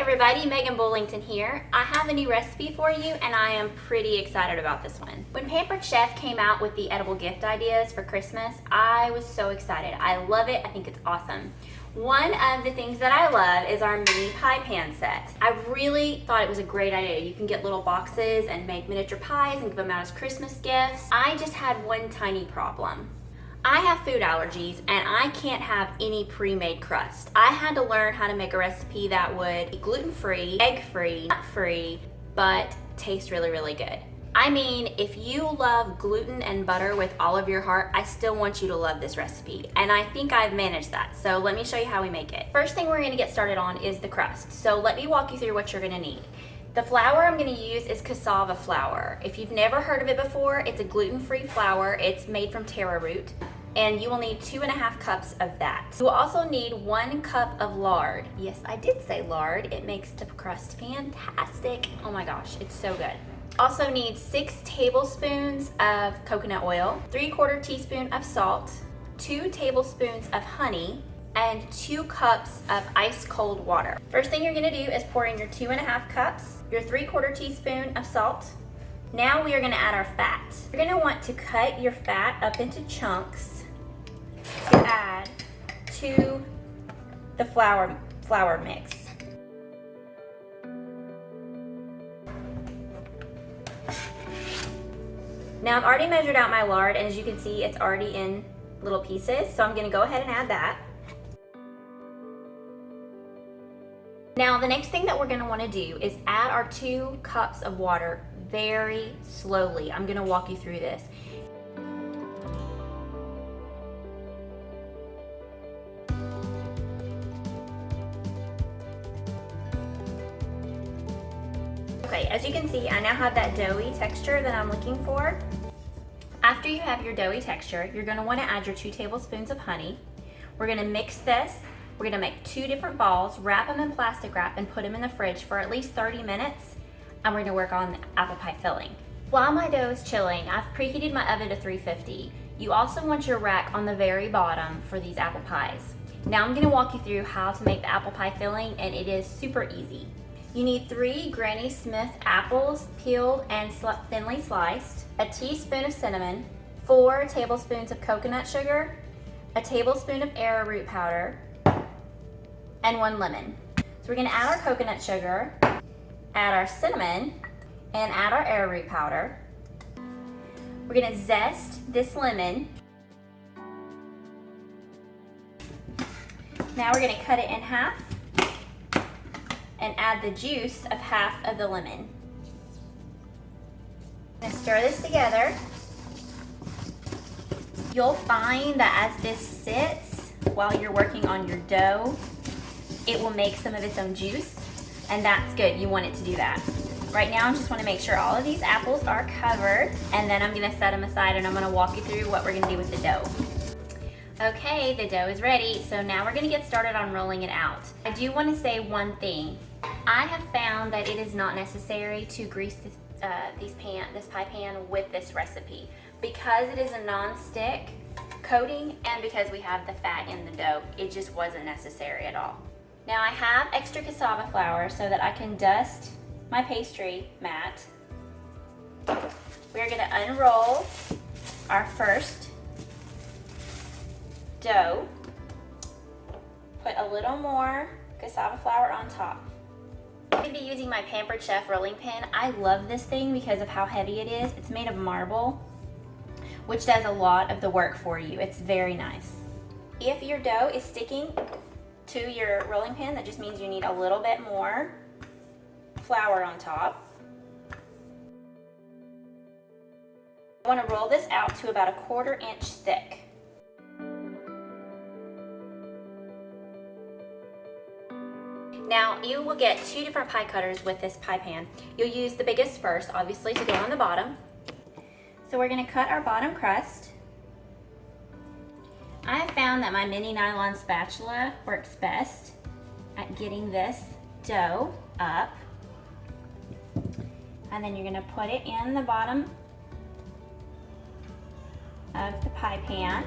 everybody, Megan Bullington here. I have a new recipe for you and I am pretty excited about this one. When Pampered Chef came out with the edible gift ideas for Christmas, I was so excited. I love it, I think it's awesome. One of the things that I love is our mini pie pan set. I really thought it was a great idea. You can get little boxes and make miniature pies and give them out as Christmas gifts. I just had one tiny problem. I have food allergies and I can't have any pre-made crust. I had to learn how to make a recipe that would be gluten-free, egg-free, nut-free, but taste really, really good. I mean, if you love gluten and butter with all of your heart, I still want you to love this recipe. And I think I've managed that. So let me show you how we make it. First thing we're gonna get started on is the crust. So let me walk you through what you're gonna need. The flour I'm gonna use is Cassava Flour. If you've never heard of it before, it's a gluten-free flour. It's made from arrowroot. And you will need 2.5 cups of that. You will also need 1 cup of lard. Yes, I did say lard. It makes the crust fantastic. Oh my gosh, it's so good. Also need 6 tablespoons of coconut oil, 3/4 teaspoon of salt, 2 tablespoons of honey, and 2 cups of ice cold water. First thing you're gonna do is pour in your 2.5 cups, your 3/4 teaspoon of salt. Now we are gonna add our fat. You're gonna want to cut your fat up into chunks to add to the flour mix. Now I've already measured out my lard, and as you can see, it's already in little pieces, so I'm gonna go ahead and add that. Now the next thing that we're gonna wanna do is add our 2 cups of water very slowly. I'm gonna walk you through this. Okay, as you can see, I now have that doughy texture that I'm looking for. After you have your doughy texture, you're gonna wanna add your 2 tablespoons of honey. We're gonna mix this. We're gonna make 2 different balls, wrap them in plastic wrap, and put them in the fridge for at least 30 minutes. And we're gonna work on the apple pie filling. While my dough is chilling, I've preheated my oven to 350. You also want your rack on the very bottom for these apple pies. Now I'm gonna walk you through how to make the apple pie filling, and it is super easy. You need 3 Granny Smith apples, peeled and thinly sliced, a teaspoon of cinnamon, 4 tablespoons of coconut sugar, a tablespoon of arrowroot powder, and 1 lemon. So we're gonna add our coconut sugar, add our cinnamon, and add our arrowroot powder. We're gonna zest this lemon. Now we're gonna cut it in half and add the juice of half of the lemon. I'm gonna stir this together. You'll find that as this sits while you're working on your dough, it will make some of its own juice, and that's good. You want it to do that. Right now, I just wanna make sure all of these apples are covered, and then I'm gonna set them aside and I'm gonna walk you through what we're gonna do with the dough. Okay, the dough is ready, so now we're gonna get started on rolling it out. I do wanna say one thing. I have found that it is not necessary to grease this pie pan with this recipe because it is a non-stick coating and because we have the fat in the dough. It just wasn't necessary at all. Now I have extra cassava flour so that I can dust my pastry mat. We're gonna unroll our first dough, put a little more cassava flour on top. I'm going to be using my Pampered Chef rolling pin. I love this thing because of how heavy it is. It's made of marble, which does a lot of the work for you. It's very nice. If your dough is sticking to your rolling pin, that just means you need a little bit more flour on top. I want to roll this out to about 1/4 inch thick. Now, you will get 2 different pie cutters with this pie pan. You'll use the biggest first, obviously, to go on the bottom. So we're gonna cut our bottom crust. I have found that my mini nylon spatula works best at getting this dough up. And then you're gonna put it in the bottom of the pie pan.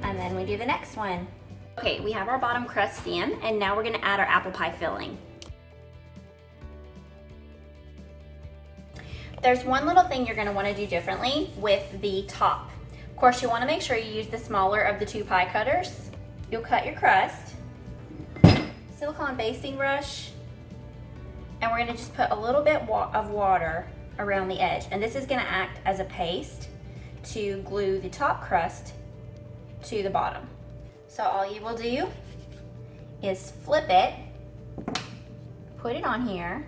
And then we do the next one. Okay, we have our bottom crust in, and now we're gonna add our apple pie filling. There's one little thing you're gonna wanna do differently with the top. Of course, you wanna make sure you use the smaller of the 2 pie cutters. You'll cut your crust, silicone basting brush, and we're gonna just put a little bit of water around the edge. And this is gonna act as a paste to glue the top crust to the bottom. So all you will do is flip it, put it on here,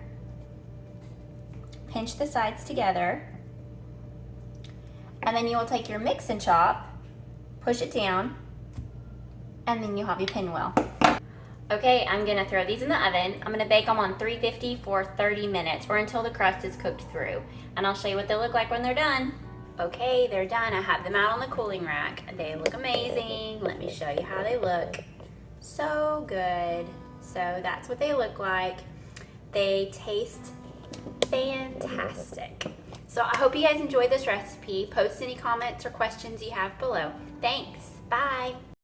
pinch the sides together, and then you will take your mix and chop, push it down, and then you'll have your pinwheel. Okay, I'm gonna throw these in the oven. I'm gonna bake them on 350 for 30 minutes or until the crust is cooked through. And I'll show you what they look like when they're done. Okay, they're done. I have them out on the cooling rack. They look amazing. Let me show you how they look. So good. So that's what they look like. They taste fantastic. So I hope you guys enjoyed this recipe. Post any comments or questions you have below. Thanks. Bye.